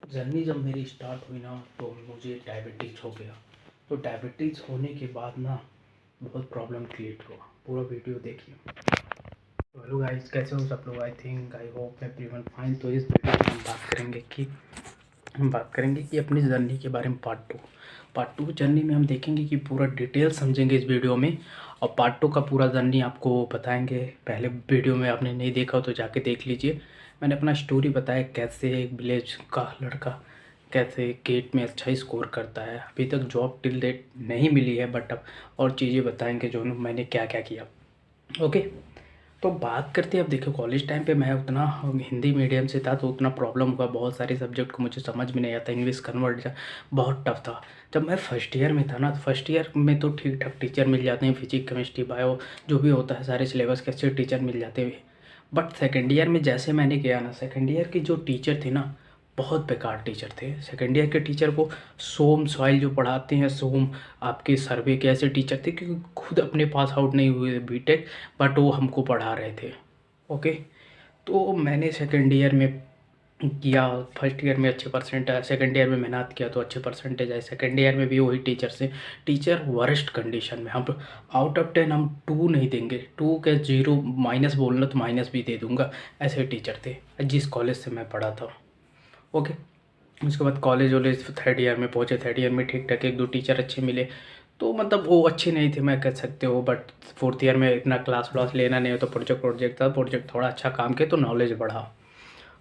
Journey जब मेरी start हुई ना तो मुझे डायबिटीज़ हो गया। तो डायबिटीज़ होने के बाद ना बहुत प्रॉब्लम क्रिएट हुआ। पूरा वीडियो देखिए। तो हेलो गाइस, कैसे हो सब लोग? I hope everyone fine. तो इस वीडियो में हम बात करेंगे कि अपनी जर्नी के बारे में पार्ट टू जर्नी में हम देखेंगे कि पूरा डिटेल समझेंगे इस वीडियो में। और पार्ट टू का पूरा जर्नी आपको बताएंगे। पहले वीडियो में आपने नहीं देखा हो तो जाके देख लीजिए। मैंने अपना स्टोरी बताया कैसे एक विलेज का लड़का कैसे गेट में अच्छा स्कोर करता है। अभी तक जॉब टिल डेट नहीं मिली है, बट अब और चीज़ें बताएंगे जो मैंने क्या क्या किया। ओके, तो बात करते हैं। अब देखो, कॉलेज टाइम पे मैं उतना हिंदी मीडियम से था तो उतना प्रॉब्लम हुआ। बहुत सारे सब्जेक्ट को मुझे समझ में नहीं आता। इंग्लिश कन्वर्ट बहुत टफ था। जब मैं फर्स्ट ईयर में था ना, फर्स्ट ईयर में तो ठीक ठाक टीचर मिल जाते हैं, फिजिक्स केमिस्ट्री बायो जो भी होता है सारे सिलेबस के अच्छे टीचर मिल जाते हैं। बट सेकेंड ईयर में जैसे मैंने किया ना, सेकेंड ईयर के जो टीचर थे ना, बहुत बेकार टीचर थे। सेकेंड ईयर के टीचर को सोम सॉइल जो पढ़ाते हैं, सोम आपके सर्वे के ऐसे टीचर थे क्योंकि खुद अपने पास आउट नहीं हुए बीटेक, बट वो हमको पढ़ा रहे थे। ओके, तो मैंने सेकेंड ईयर में किया। फर्स्ट ईयर में अच्छे परसेंट आए, सेकेंड ईयर में मेहनत किया तो अच्छे परसेंटेज आए। सेकेंड ईयर में भी वही टीचर से, टीचर वर्स्ट कंडीशन में। हम आउट ऑफ 10 हम 2 नहीं देंगे, 2 के 0 माइनस बोलना तो माइनस भी दे दूंगा, ऐसे टीचर थे जिस कॉलेज से मैं पढ़ा था। ओके, उसके बाद कॉलेज थर्ड ईयर में पहुँचे। थर्ड ईयर में ठीक ठाक एक दो टीचर अच्छे मिले, तो मतलब वो अच्छे नहीं थे मैं कह सकते हो। बट फोर्थ ईयर में इतना क्लास व्लास लेना नहीं हो तो प्रोजेक्ट था। प्रोजेक्ट थोड़ा अच्छा काम किया तो नॉलेज बढ़ा।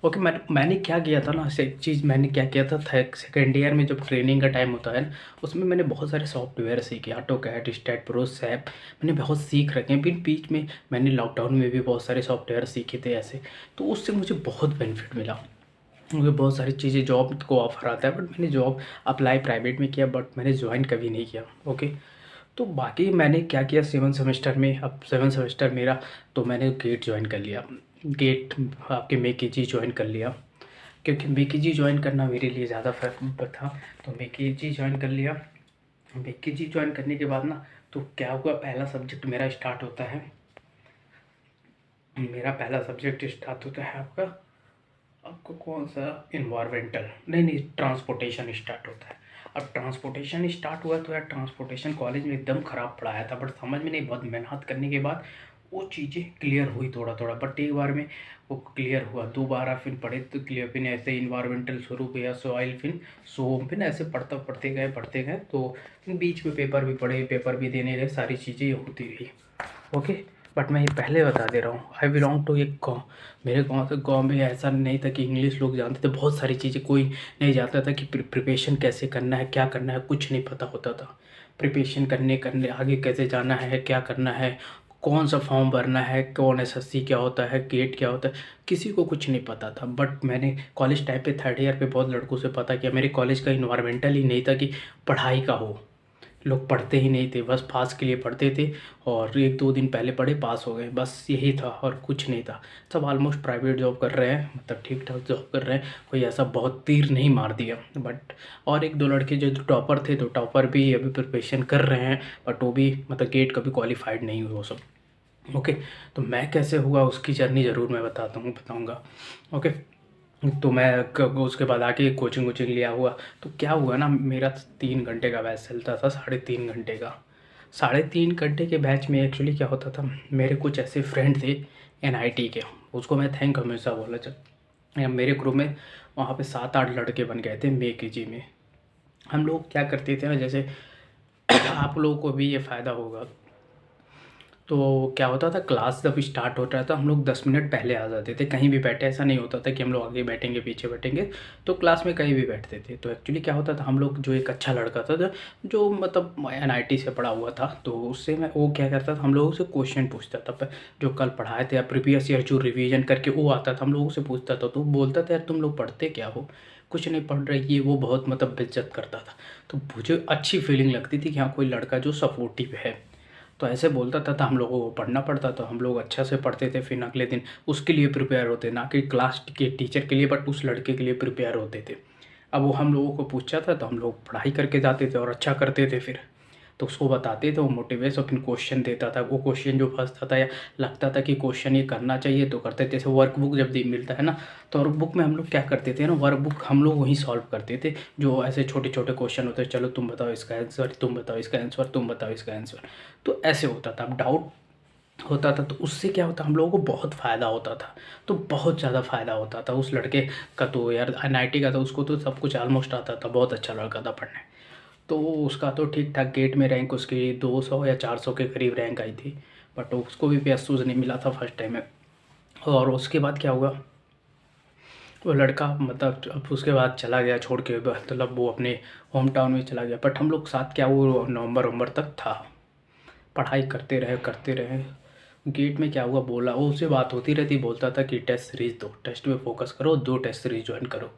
ओके, मैंने क्या किया था ना, एक चीज़ मैंने क्या किया था सेकेंड ईयर में जब ट्रेनिंग का टाइम होता है ना, उसमें मैंने बहुत सारे सॉफ्टवेयर सीखे। ऑटोकैड, स्टैट प्रो, सैप, मैंने बहुत सीख रखे हैं। फिर बीच में मैंने लॉकडाउन में भी बहुत सारे सॉफ्टवेयर सीखे थे ऐसे। तो उससे मुझे बहुत बेनिफिट मिला। मुझे बहुत सारी चीज़ें जॉब को ऑफर आता है, बट मैंने जॉब अप्लाई प्राइवेट में किया, बट मैंने ज्वाइन कभी नहीं किया। ओके, तो बाकी मैंने क्या किया सेवन सेमेस्टर में, अब सेवन सेमेस्टर मेरा, तो मैंने गेट ज्वाइन कर लिया। गेट आपके मेकेजी ज्वाइन कर लिया, क्योंकि मेकेजी ज्वाइन करना मेरे लिए ज़्यादा फर्क था। तो मेकेजी ज्वाइन कर लिया। मेकेजी ज्वाइन करने के बाद ना, तो क्या हुआ, पहला सब्जेक्ट मेरा स्टार्ट होता है। मेरा पहला सब्जेक्ट स्टार्ट होता है आपको कौन सा, इन्वायरमेंटल नहीं, ट्रांसपोर्टेशन स्टार्ट होता है। अब ट्रांसपोर्टेशन स्टार्ट हुआ तो यार ट्रांसपोर्टेशन कॉलेज में एकदम ख़राब पढ़ाया था, बट समझ में नहीं। बहुत मेहनत करने के बाद वो चीज़ें क्लियर हुई थोड़ा थोड़ा, बट एक बार में वो क्लियर हुआ। दोबारा फिर पढ़े तो क्लियर, फिर ऐसे इन्वायरमेंटल शुरू किया, सॉइल, फिर सोम, फिर ऐसे पढ़ते गए तो बीच में पेपर भी पढ़े, पेपर भी देने रहे, सारी चीज़ें होती रही। ओके, बट मैं ये पहले बता दे रहा हूँ, आई बिलोंग टू एक गाँव। मेरे गाँव में ऐसा नहीं था कि इंग्लिश लोग जानते थे। बहुत सारी चीज़ें कोई नहीं जानता था कि प्रिपरेशन कैसे करना है, क्या करना है, कुछ नहीं पता होता था। प्रिपरेशन करने आगे कैसे जाना है, क्या करना है, कौन सा फॉर्म भरना है, कौन एसएससी क्या होता है, गेट क्या होता है, किसी को कुछ नहीं पता था। बट मैंने कॉलेज टाइम पे थर्ड ईयर पे बहुत लड़कों से पता किया। मेरे कॉलेज का इन्वायरमेंटल ही नहीं था कि पढ़ाई का हो। लोग पढ़ते ही नहीं थे, बस पास के लिए पढ़ते थे, और एक दो दिन पहले पढ़े पास हो गए, बस यही था और कुछ नहीं था। सब ऑलमोस्ट प्राइवेट जॉब कर रहे हैं, मतलब ठीक ठाक जॉब कर रहे हैं, कोई ऐसा बहुत तीर नहीं मार दिया। बट और एक दो लड़के जो टॉपर थे, तो टॉपर भी अभी प्रिपरेशन कर रहे हैं, बट वो भी मतलब गेट कभी क्वालिफाइड नहीं हुए वो सब। ओके, तो मैं कैसे हुआ उसकी जर्नी ज़रूर मैं बताऊँगा। ओके, तो मैं उसके बाद आके कोचिंग वोचिंग लिया हुआ। तो क्या हुआ ना, मेरा 3 घंटे का बैच चलता था, 3.5 घंटे का। 3.5 घंटे के बैच में एक्चुअली क्या होता था, मेरे कुछ ऐसे फ्रेंड थे एनआईटी के, उसको मैं थैंक हमेशा बोला। जब मेरे ग्रुप में वहाँ पे 7-8 लड़के बन गए थे मेकेजी में। हम लोग क्या करते थे ना, जैसे आप लोगों को भी ये फ़ायदा होगा। तो क्या होता था, क्लास जब स्टार्ट होता था हम लोग 10 मिनट पहले आ जाते थे। कहीं भी बैठे, ऐसा नहीं होता था कि हम लोग आगे बैठेंगे पीछे बैठेंगे, तो क्लास में कहीं भी बैठते थे। तो एक्चुअली क्या होता था, हम लोग जो एक अच्छा लड़का था जो मतलब एनआईटी से पढ़ा हुआ था, तो उससे मैं वो क्या करता था, हम लोगों से क्वेश्चन पूछता था। जो कल पढ़ाए थे या प्रीवियस ईयर जो रिविजन करके वो आता था, हम लोगों से पूछता था। तो बोलता था यार तुम लोग पढ़ते क्या हो, कुछ नहीं पढ़ रहे, ये वो बहुत मतलब बेइज्जत करता था। तो मुझे अच्छी फीलिंग लगती थी कि हाँ कोई लड़का जो सपोर्टिव है। तो ऐसे बोलता था, हम लोगों को पढ़ना पड़ता था, हम लोग अच्छा से पढ़ते थे, फिर अगले दिन उसके लिए प्रिपेयर होते, ना कि क्लास के टीचर के लिए, बट उस लड़के के लिए प्रिपेयर होते थे। अब वो हम लोगों को पूछा था तो हम लोग पढ़ाई करके जाते थे और अच्छा करते थे फिर। तो उसको बताते थे, वो मोटिवेट और फिर क्वेश्चन देता था। वो क्वेश्चन जो फंसता था या लगता था कि क्वेश्चन ये करना चाहिए तो करते थे। जैसे वर्कबुक जब मिलता है ना, तो वर्कबुक में हम लोग क्या करते थे ना, वर्कबुक हम लोग वहीं सॉल्व करते थे। जो ऐसे छोटे छोटे क्वेश्चन होते हैं, चलो तुम बताओ इसका आंसर, तुम बताओ इसका आंसर, तुम बताओ इसका आंसर, तो ऐसे होता था। अब डाउट होता था तो उससे क्या होता, हम लोगों को बहुत फ़ायदा होता था। तो बहुत ज़्यादा फ़ायदा होता था उस लड़के का। तो यार एनआईटी का था, उसको तो सब कुछ ऑलमोस्ट आता था, बहुत अच्छा लड़का था पढ़ने। तो उसका तो ठीक ठाक गेट में रैंक उसकी 200 या 400 के करीब रैंक आई थी, बट उसको भी अफसोस नहीं मिला था फर्स्ट टाइम में। और उसके बाद क्या हुआ, वो लड़का मतलब अब उसके बाद चला गया छोड़ के, मतलब वो अपने होम टाउन में चला गया। बट हम लोग साथ क्या, वो नवंबर तक था, पढ़ाई करते रहे। गेट में क्या हुआ, बोला वो उससे बात होती रहती, बोलता था कि टेस्ट सीरीज़ दो, टेस्ट पे फोकस करो, 2 टेस्ट सीरीज़ ज्वाइन करो।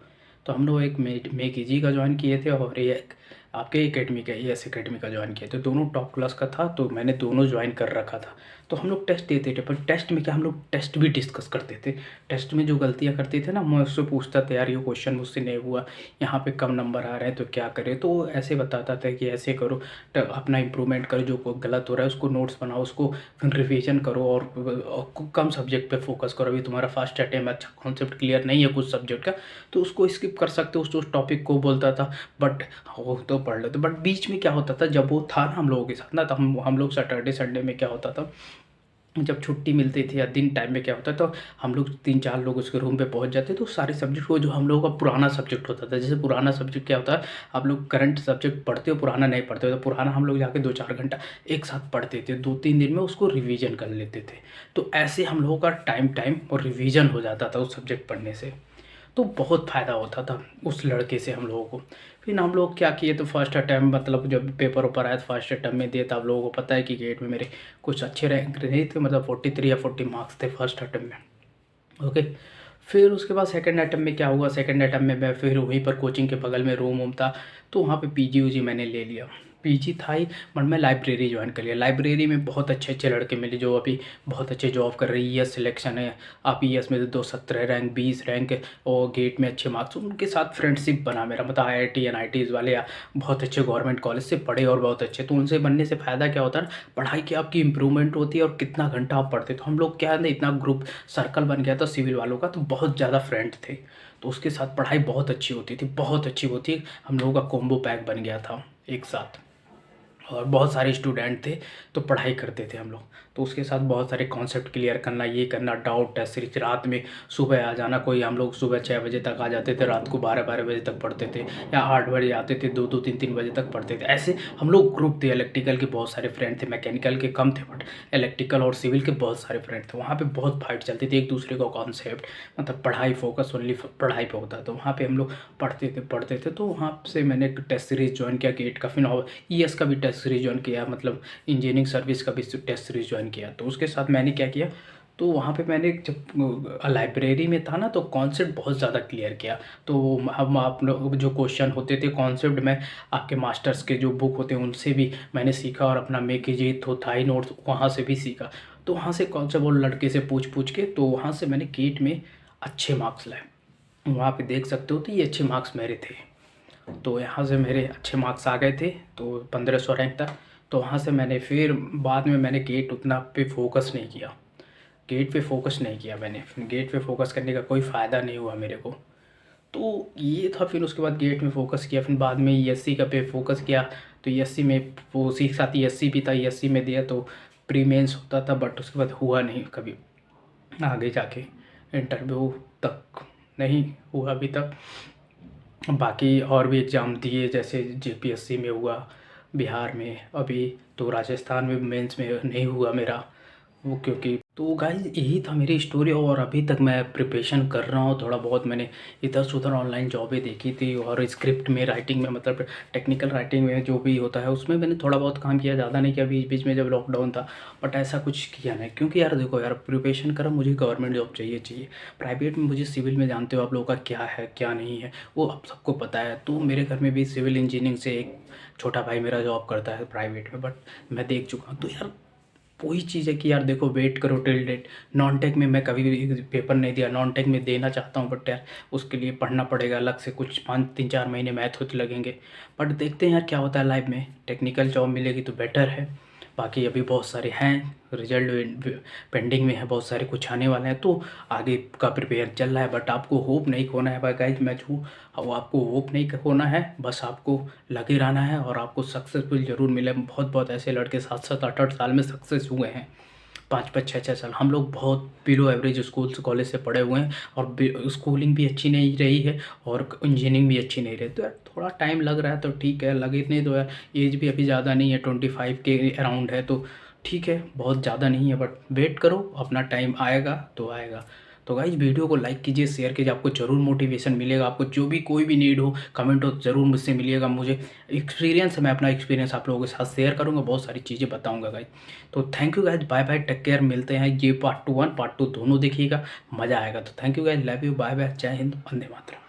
तो हम लोग एक मेक का ज्वाइन किए थे और एक आपके एकेडमी का, एस एकेडमी का ज्वाइन किए थे। दोनों टॉप क्लास का था, तो मैंने दोनों ज्वाइन कर रखा था। तो हम लोग टेस्ट देते थे, पर टेस्ट में क्या, हम लोग टेस्ट भी डिस्कस करते थे। टेस्ट में जो गलतियाँ करते थे ना, मैं उससे पूछता था, यार ये क्वेश्चन मुझसे नहीं हुआ, यहाँ पे कम नंबर आ रहे हैं तो क्या करें। तो वो ऐसे बताता था कि ऐसे करो, अपना इम्प्रूवमेंट करो, जो गलत हो रहा है उसको नोट्स बनाओ, उसको फिर रिवीजन करो और कम सब्जेक्ट पे फोकस करो। अभी तुम्हारा फर्स्ट अटेम्प्ट, अच्छा कॉन्सेप्ट क्लियर नहीं है कुछ सब्जेक्ट का, तो उसको स्किप कर सकते हो, उस टॉपिक को बोलता था। बट वो तो पढ़ लेते। बट बीच में क्या होता था, जब वो था ना हम लोगों के साथ ना, तो हम लोग सैटरडे संडे में क्या होता था, जब छुट्टी मिलती थी या दिन टाइम में क्या होता तो हम लोग 3-4 लोग उसके रूम पे पहुंच जाते। तो सारे सब्जेक्ट को, जो हम लोगों का पुराना सब्जेक्ट होता था, जैसे पुराना सब्जेक्ट क्या होता है, आप लोग करंट सब्जेक्ट पढ़ते हो, पुराना नहीं पढ़ते हो, तो पुराना हम लोग जाके 2-4 घंटा एक साथ पढ़ते थे, 2-3 दिन में उसको रिवीजन कर लेते थे। तो ऐसे हम लोगों का टाइम और रिवीजन हो जाता था उस सब्जेक्ट पढ़ने से। तो बहुत फ़ायदा होता था उस लड़के से हम लोगों को। फिर हम लोग क्या किए, तो फर्स्ट अटैम्प्ट मतलब जब पेपर ऊपर आया तो फर्स्ट अटैम्प्ट में दिए, तो आप लोगों को पता है कि गेट में मेरे कुछ अच्छे रैंक नहीं थे, मतलब 43 या 40 मार्क्स थे फर्स्ट अटैम्प्ट में। ओके, फिर उसके बाद सेकंड अटैम्प्ट में क्या हुआ, सेकंड अटैम्प्ट में मैं फिर वहीं पर कोचिंग के बगल में रूम वूम था, तो वहाँ पे पीजी ऊजी मैंने ले लिया। पीजी था ही, बट मैं लाइब्रेरी ज्वाइन कर लिया। लाइब्रेरी में बहुत अच्छे अच्छे लड़के मिले जो अभी बहुत अच्छे जॉब कर रहे हैं। ईएस सिलेक्शन है, आप ईएस में 217 रैंक, 20 रैंक और गेट में अच्छे मार्क्स, उनके साथ फ्रेंडशिप बना मेरा। मतलब आईआईटी एनआईटीज़ वाले या बहुत अच्छे गवर्नमेंट कॉलेज से पढ़े और बहुत अच्छे, तो उनसे बनने से फ़ायदा क्या होता है ना, पढ़ाई की आपकी इंप्रूवमेंट होती है और कितना घंटा आप पढ़ते। तो हम लोग क्या है ना, इतना ग्रुप सर्कल बन गया था सिविल वालों का, तो बहुत ज़्यादा फ्रेंड थे। तो उसके साथ पढ़ाई बहुत अच्छी होती थी, बहुत अच्छी होती। हम लोगों का कॉम्बो पैक बन गया था एक साथ, और बहुत सारे स्टूडेंट थे, तो पढ़ाई करते थे हम लोग। तो उसके साथ बहुत सारे कॉन्सेप्ट क्लियर करना, ये करना, डाउट टेस्ट सीरीज, रात में सुबह आ जाना। कोई हम लोग सुबह 6 बजे तक आ जाते थे, रात को 12-12 बजे तक पढ़ते थे, या 8 बजे आते थे, 2-2 3-3 बजे तक पढ़ते थे। ऐसे हम लोग ग्रुप थे। इलेक्ट्रिकल के बहुत सारे फ्रेंड थे, मैकेनिकल के कम थे, बट इलेक्ट्रिकल और सिविल के बहुत सारे फ्रेंड थे। वहाँ पर बहुत फाइट चलती थी एक दूसरे का कॉन्सेप्ट, मतलब पढ़ाई, फोकस ओनली पढ़ाई पर होता है। तो वहाँ पर हम लोग पढ़ते थे। तो वहाँ से मैंने एक टेस्ट सीरीज ज्वाइन किया गेट का, फिर ईएस का भी टेस्ट सीरीज ज्वाइन किया, मतलब इंजीनियरिंग सर्विस का भी टेस्ट सीरीज ज्वाइन किया। तो उसके साथ मैंने क्या किया, तो वहाँ पे मैंने जब लाइब्रेरी में था ना, तो कॉन्सेप्ट बहुत ज़्यादा क्लियर किया। तो हम आप लोग जो क्वेश्चन होते थे कॉन्सेप्ट में, आपके मास्टर्स के जो बुक होते हैं उनसे भी मैंने सीखा, और अपना मेक इजी तो था ही नोट्स, वहाँ से भी सीखा। तो वहाँ से कॉन्सेप्ट वो लड़के से पूछ के, तो वहाँ से मैंने गेट में अच्छे मार्क्स लाए। वहाँ पे देख सकते हो, तो ये अच्छे मार्क्स मेरे थे। तो यहाँ से मेरे अच्छे मार्क्स आ गए थे, तो 1500 रैंक तक। तो वहाँ से मैंने फिर बाद में मैंने गेट उतना पे फोकस नहीं किया, गेट पे फोकस नहीं किया मैंने। फिर गेट पे फोकस करने का कोई फ़ायदा नहीं हुआ मेरे को। तो ये था। फिर उसके बाद गेट में फोकस किया, फिर बाद में ईएससी का पे फोकस किया। तो ईएससी में वो उसी के साथ ईएससी भी था, ईएससी में दिया तो प्री मेंस होता था, बट उसके बाद हुआ नहीं कभी आगे जाके, इंटरव्यू तक नहीं हुआ अभी तक। बाकी और भी एग्ज़ाम दिए, जैसे जेपीएससी में हुआ बिहार में अभी, तो राजस्थान में मेंस में नहीं हुआ मेरा वो, क्योंकि तो गाइस यही था मेरी स्टोरी। और अभी तक मैं प्रिपरेशन कर रहा हूँ थोड़ा बहुत। मैंने इधर से उधर ऑनलाइन जॉबें देखी थी, और स्क्रिप्ट में, राइटिंग में, मतलब टेक्निकल राइटिंग में जो भी होता है उसमें मैंने थोड़ा बहुत काम किया, ज़्यादा नहीं किया बीच बीच में जब लॉकडाउन था। बट ऐसा कुछ किया नहीं, क्योंकि यार देखो यार, प्रिपरेशन करा, मुझे गवर्नमेंट जॉब चाहिए। प्राइवेट में मुझे, सिविल में जानते हो आप लोगों का क्या है क्या नहीं है, वो अब सबको पता है। तो मेरे घर में भी सिविल इंजीनियरिंग से एक छोटा भाई मेरा जॉब करता है प्राइवेट में, बट मैं देख चुका हूँ। तो यार वही चीज़ है कि यार देखो वेट करो टिल डेट। नॉन टेक में मैं कभी भी पेपर नहीं दिया, नॉन टेक में देना चाहता हूँ, बट यार उसके लिए पढ़ना पड़ेगा अलग से, कुछ 5-3-4 महीने मैथ होते लगेंगे। बट देखते हैं यार क्या होता है लाइफ में, टेक्निकल जॉब मिलेगी तो बेटर है। बाकी अभी बहुत सारे हैं, रिजल्ट पेंडिंग में है, बहुत सारे कुछ आने वाले हैं, तो आगे का प्रिपेयर चल रहा है। बट आपको होप नहीं खोना है भाई गाइज, मैं छूँ वो आपको होप नहीं खोना है, बस आपको लगे रहना है और आपको सक्सेसफुल ज़रूर मिले। बहुत बहुत ऐसे लड़के 7-7 8-8 साल में सक्सेस हुए हैं, 5-5 6-6 साल। हम लोग बहुत बिलो एवरेज स्कूल से कॉलेज से पढ़े हुए हैं और स्कूलिंग भी अच्छी नहीं रही है और इंजीनियरिंग भी अच्छी नहीं रही, तो यार थोड़ा टाइम लग रहा है तो ठीक है, लगे नहीं तो यार एज भी अभी ज़्यादा नहीं है, 25 के अराउंड है, तो ठीक है, बहुत ज़्यादा नहीं है। बट वेट करो, अपना टाइम आएगा तो आएगा। तो गाइस वीडियो को लाइक कीजिए, शेयर कीजिए, आपको ज़रूर मोटिवेशन मिलेगा। आपको जो भी कोई भी नीड हो कमेंट हो ज़रूर मुझसे मिलिएगा। मुझे एक्सपीरियंस है, मैं अपना एक्सपीरियंस आप लोगों के साथ शेयर करूँगा, बहुत सारी चीज़ें बताऊँगा गाइस। तो thank you guys, bye bye, take care, मिलते हैं। ये पार्ट 2 1 पार्ट 2 दोनों देखिएगा, मज़ा आएगा। तो thank you guys, love you, bye bye, जय हिंद, वंदे मातरम।